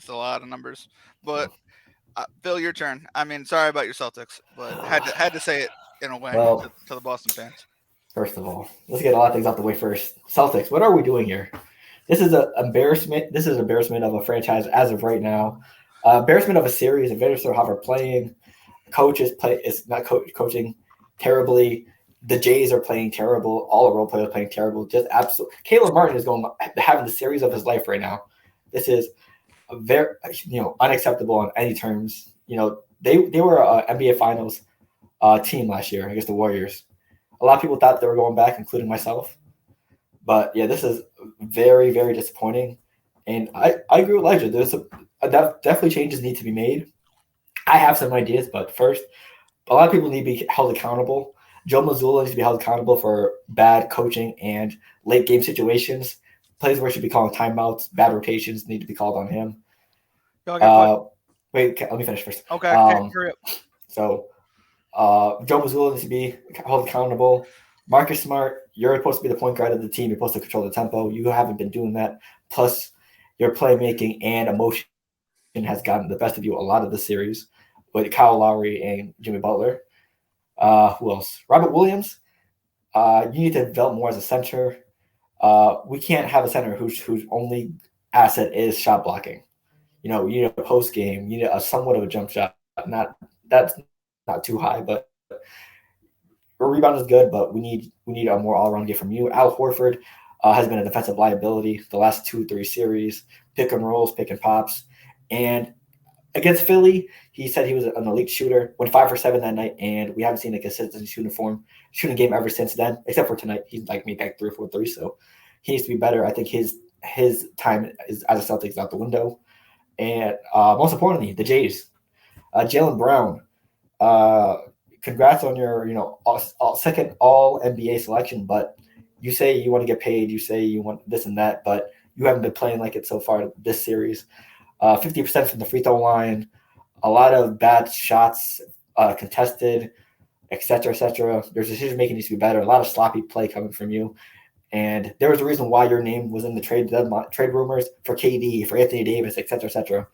It's a lot of numbers. But Phil, your turn. I mean, sorry about your Celtics, but had to say it in a way Well, to the Boston fans. first of all, let's get a lot of things out the way first. Celtics, what are we doing here? This is an embarrassment. This is an embarrassment of a franchise as of right now. Embarrassment of a series. Embarrassment of how we're playing. Coaches play is not coaching terribly. The Jays are playing terrible. All the role players are playing terrible. Just absolute. Caleb Martin is going having the series of his life right now. This is a very unacceptable on any terms. They were a NBA Finals team last year against the Warriors. A lot of people thought they were going back, including myself. But yeah, this is very, very disappointing. And I agree with Elijah. Definitely changes need to be made. I have some ideas, but first, a lot of people need to be held accountable. Joe Mazzulla needs to be held accountable for bad coaching and late game situations. Plays where he should be calling timeouts, bad rotations need to be called on him. Y'all got questions? Uh, Wait, let me finish first. Okay, okay, hurry up. So Joe Mazzulla needs to be held accountable. Marcus Smart, you're supposed to be the point guard of the team. You're supposed to control the tempo. You haven't been doing that. Plus, your playmaking and emotion has gotten the best of you a lot of the series with Kyle Lowry and Jimmy Butler. Who else? Robert Williams. You need to develop more as a center. We can't have a center whose only asset is shot blocking. You need a post game. You need a somewhat of a jump shot. That's not too high, but your rebound is good. But we need a more all around game from you. Al Horford has been a defensive liability the last 2-3 series. Pick and rolls, pick and pops, and against Philly, he said he was an elite shooter. Went 5 for 7 that night, and we haven't seen a consistent shooting game ever since then, except for tonight. He's like me back 3 or 4 threes, so he needs to be better. I think his time is as a Celtics out the window. And most importantly, the Jays, Jalen Brown. Uh, Congrats on your second All NBA selection, but you say you want to get paid. You say you want this and that, but you haven't been playing like it so far this series. 50% from the free throw line, a lot of bad shots contested, etc., etc. There's decision making needs to be better. A lot of sloppy play coming from you, and there was a reason why your name was in the trade rumors for KD, for Anthony Davis, etc., etc.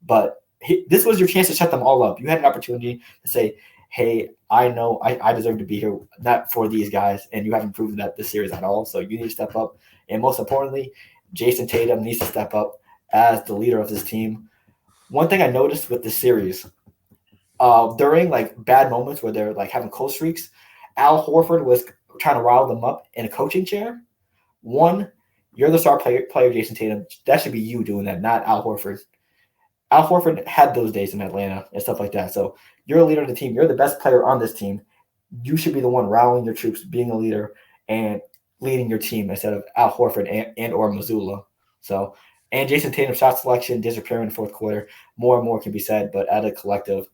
But this was your chance to shut them all up. You had an opportunity to say, "Hey, I know I deserve to be here, not for these guys," and you haven't proven that this series at all. So you need to step up, and most importantly, Jason Tatum needs to step up as the leader of this team. One thing I noticed with this series, during like bad moments where they're like having cold streaks, Al Horford was trying to rile them up in a coaching chair. One, you're the star player, Jason Tatum. That should be you doing that, not Al Horford. Al Horford had those days in Atlanta and stuff like that. So you're a leader of the team. You're the best player on this team. You should be the one rallying your troops, being a leader, and leading your team instead of Al Horford and or Missoula. So, and Jason Tatum's shot selection disappearing in the fourth quarter. More and more can be said, but at a collective,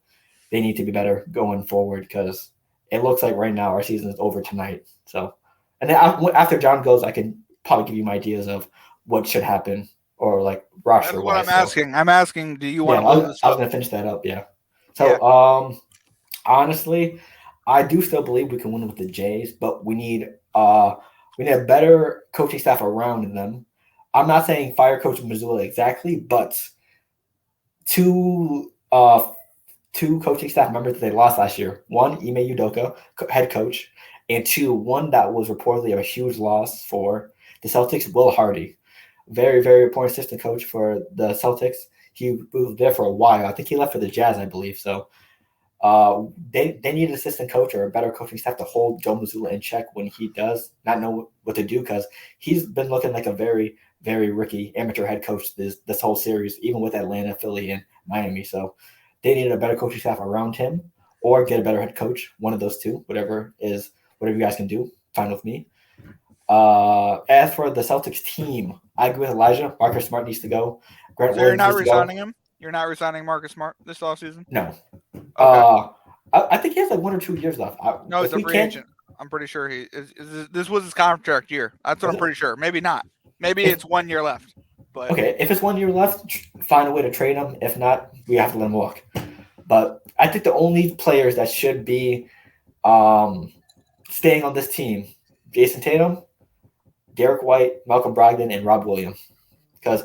they need to be better going forward because it looks like right now our season is over tonight. So, and then after John goes, I can probably give you my ideas of what should happen or like That's roster what I'm wise. So asking. I'm asking, do you want yeah, to blow this I was up? gonna finish that up. Yeah. Yeah. So honestly, I do still believe we can win with the Jays, but we need a better coaching staff around them. I'm not saying fire coach Missoula exactly, but two two coaching staff members that they lost last year. One, Ime Udoka, head coach, and two, one that was reportedly a huge loss for the Celtics, Will Hardy. Very, very important assistant coach for the Celtics. He was there for a while. I think he left for the Jazz, I believe. So they need an assistant coach or a better coaching staff to hold Joe Mazzulla in check when he does not know what to do because he's been looking like a very, very rookie amateur head coach this whole series, even with Atlanta, Philly, and Miami. So they needed a better coaching staff around him or get a better head coach. One of those two, whatever you guys can do, fine with me. As for the Celtics team, I agree with Elijah. Marcus Smart needs to go. Grant So you're Williams not needs to go. resigning him? You're not resigning Marcus Smart this offseason? No. Okay. Uh, I think he has like 1 or 2 years left. No, he's If a we free can, agent. I'm pretty sure this was his contract year. That's what is I'm it, pretty sure. Maybe not. Maybe if it's 1 year left. But okay, if it's 1 year left, find a way to trade him. If not, we have to let him walk. But I think the only players that should be um, staying on this team, Jason Tatum, Derek White, Malcolm Brogdon, and Rob Williams. Because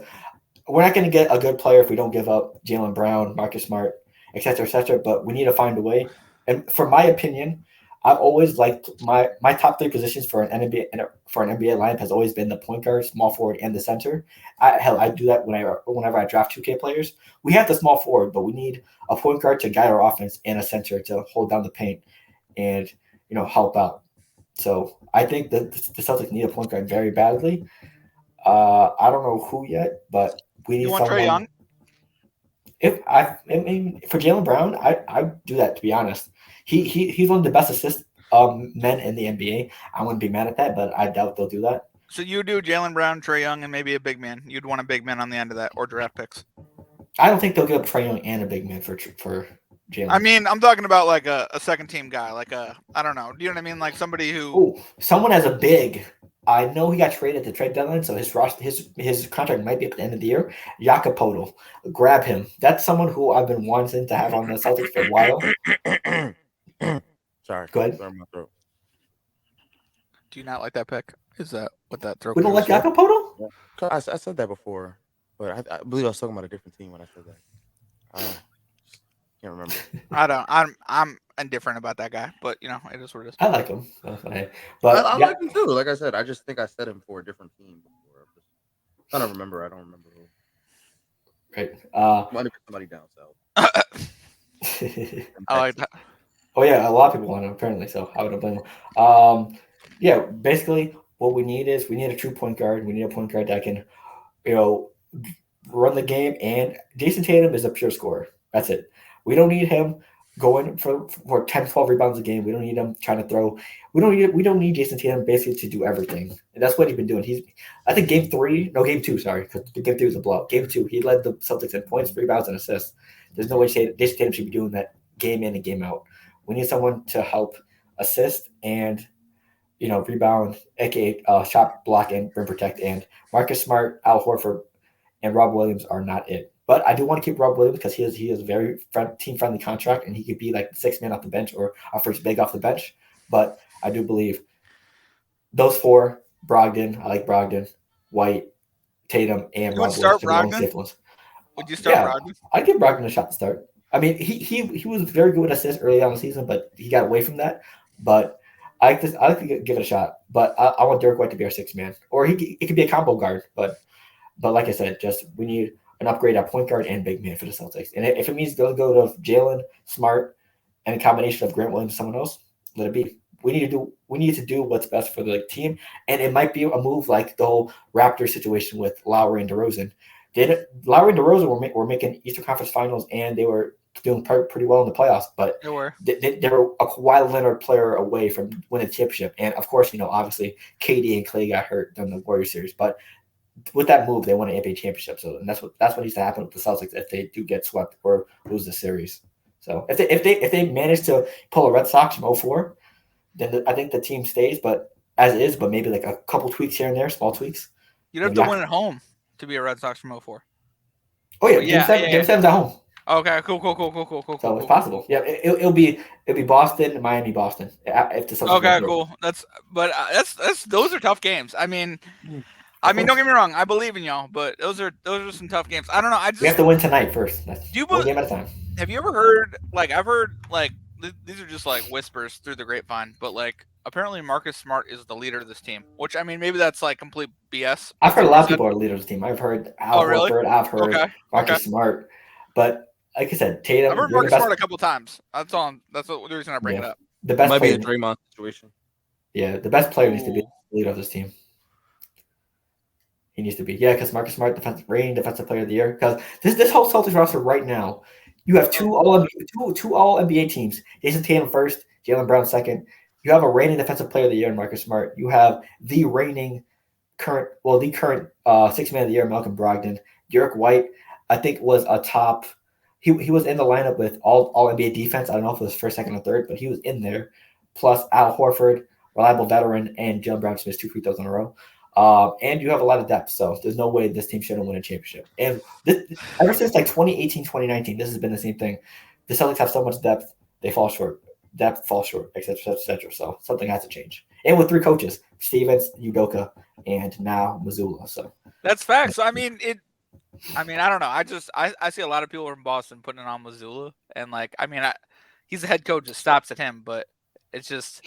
we're not going to get a good player if we don't give up Jaylen Brown, Marcus Smart, etc., etc. But we need to find a way. And for my opinion, I've always liked my top three positions for an NBA lineup has always been the point guard, small forward, and the center. I do that whenever I draft 2K players. We have the small forward, but we need a point guard to guide our offense and a center to hold down the paint and help out. So I think that the Celtics need a point guard very badly. I don't know who yet, but we You need want Trey someone. Young? I mean, for Jaylen Brown, I do that to be honest. He's one of the best assist men in the NBA. I wouldn't be mad at that, but I doubt they'll do that. So you do Jaylen Brown, Trey Young, and maybe a big man. You'd want a big man on the end of that, or draft picks. I don't think they'll give up Trae Young and a big man for Jalen. I mean, I'm talking about like a second team guy, like I don't know. Do you know what I mean? Like somebody who. Oh, someone as a big. I know he got traded at the trade deadline, so his contract might be up at the end of the year. Jakob, grab him. That's someone who I've been wanting to have on the Celtics for a while. Sorry, Go ahead. Sorry, my throat. Do you not like that pick? Is that what that throat? We don't like Jakob? Yeah. I said that before, but I believe I was talking about a different team when I said that. I can't remember. I don't. I'm indifferent about that guy, but it is what it is. I like him, but I like him too. Like I said, I just think I said him for a different team before. I'm just trying to remember. I don't remember who. Right. Might have been somebody down south. I like that. Oh yeah, a lot of people want him apparently, so I wouldn't blame him. Yeah, basically what we need is we need a true point guard. We need a point guard that can, run the game. And Jason Tatum is a pure scorer. That's it. We don't need him going for 10, 12 rebounds a game. We don't need him trying to throw. We don't need Jason Tatum basically to do everything. And that's what he's been doing. I think game 2, sorry, because game 3 was a blowout. Game 2, he led the Celtics in points, rebounds, and assists. There's no way Jason Tatum should be doing that game in and game out. We need someone to help assist and rebound, aka shot block and rim protect. And Marcus Smart, Al Horford, and Rob Williams are not it. But I do want to keep Rob Williams because he has a very team friendly contract and he could be like the sixth man off the bench or our first big off the bench. But I do believe those four, Brogdon, I like Brogdon, White, Tatum, and You would Rob start Williams. Brogdon? Would you start Brogdon? I'd give Brogdon a shot to start. I mean, he was very good with assists early on in the season, but he got away from that. But I like to give it a shot. But I want Derek White to be our sixth man, or it could be a combo guard. But like I said, just we need an upgrade at point guard and big man for the Celtics. And if it means go to Jalen, Smart, and a combination of Grant Williams and someone else, let it be. We need to do what's best for the team, and it might be a move like the whole Raptors situation with Lowry and DeRozan. Lowry and DeRozan were making Eastern Conference Finals, and they were doing pretty well in the playoffs. But they were a Kawhi Leonard player away from winning the championship, and of course, obviously KD and Clay got hurt during the Warriors series, but with that move, they won an NBA championship. So and that's what needs to happen with the Celtics if they do get swept or lose the series. So if they manage to pull a Red Sox from 04, then I think the team stays, but as is, but maybe like a couple tweaks here and there, small tweaks. You'd have to win at home to be a Red Sox from 04. Oh yeah, Game 7's at home. Okay, cool. So it's possible. Yeah, it'll be Boston, Miami, Boston. If the Celtics okay, cool. That's those are tough games. I mean, don't get me wrong. I believe in y'all, but those are some tough games. I don't know. We have to win tonight first. One game at a time. Have you ever heard? Like I've heard. Like these are just like whispers through the grapevine, but like apparently Marcus Smart is the leader of this team. Which I mean, maybe that's like complete BS. I've heard a lot of people are the leader of the team. I've heard Al Horford. I've heard Marcus Smart, but like I said, Tatum. I've heard Marcus Smart a couple times. That's the reason I bring it up. The best might player, be a Draymond situation. Yeah, the best player needs to be the leader of this team. He needs to be. Yeah, because Marcus Smart, defensive player of the year. Because this whole Celtics roster right now, you have two all NBA teams. Jason Tatum first, Jaylen Brown second. You have a reigning defensive player of the year in Marcus Smart. You have the current sixth man of the year, Malcolm Brogdon. Derek White, I think, was a top. He was in the lineup with all NBA defense. I don't know if it was first, second, or third, but he was in there. Plus Al Horford, reliable veteran, and Jalen Brown missed 2 free throws in a row. And you have a lot of depth, so there's no way this team shouldn't win a championship. And ever since like 2018, 2019, this has been the same thing. The Celtics have so much depth, they fall short. Depth falls short, etc., etc. So something has to change. And with 3 coaches, Stevens, Udoka, and now Mazzulla. So that's facts. I mean, I mean, I don't know. I see a lot of people from Boston putting it on Missoula, and like, I mean, he's the head coach. It stops at him, but it's just.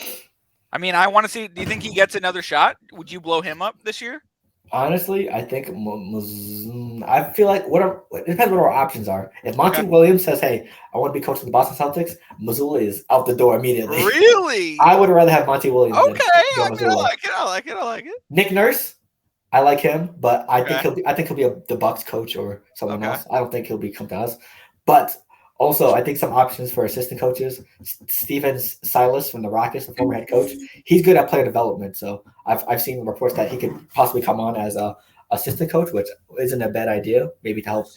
I mean, I want to see. Do you think he gets another shot? Would you blow him up this year? Honestly, I think I feel like it depends what our options are. If Monty Williams says, "Hey, I want to be coach of the Boston Celtics," Missoula is out the door immediately. Really? I would rather have Monty Williams than Okay, Joe I mean, Missoula. I like it. Nick Nurse, I like him, but I think Okay. he'll be the Bucks coach or someone Okay. else. I don't think he'll come to us. But also, I think some options for assistant coaches. Steven Silas from the Rockets, the former head coach, he's good at player development. So I've seen reports that he could possibly come on as a assistant coach, which isn't a bad idea. Maybe to help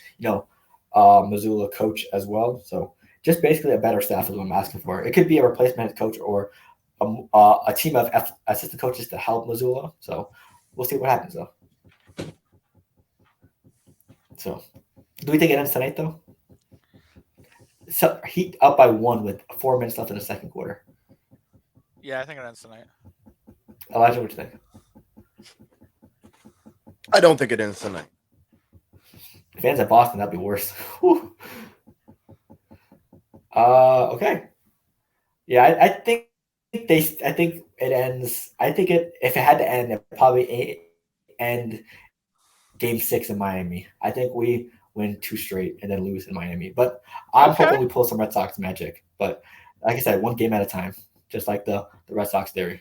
Missoula coach as well. So just basically a better staff is what I'm asking for. It could be a replacement head coach or a team of assistant coaches to help Missoula. So we'll see what happens though. So, do we think it ends tonight though? So Heat up by 1 with 4 minutes left in the second quarter. Yeah, I think it ends tonight. Elijah, what do you think? I don't think it ends tonight. If it ends at Boston, that'd be worse. Okay. Yeah, I think it ends. I think if it had to end, it probably end Game 6 in Miami. I think we win 2 straight and then lose in Miami. But I'm hoping we pull some Red Sox magic. But like I said, 1 game at a time, just like the Red Sox theory.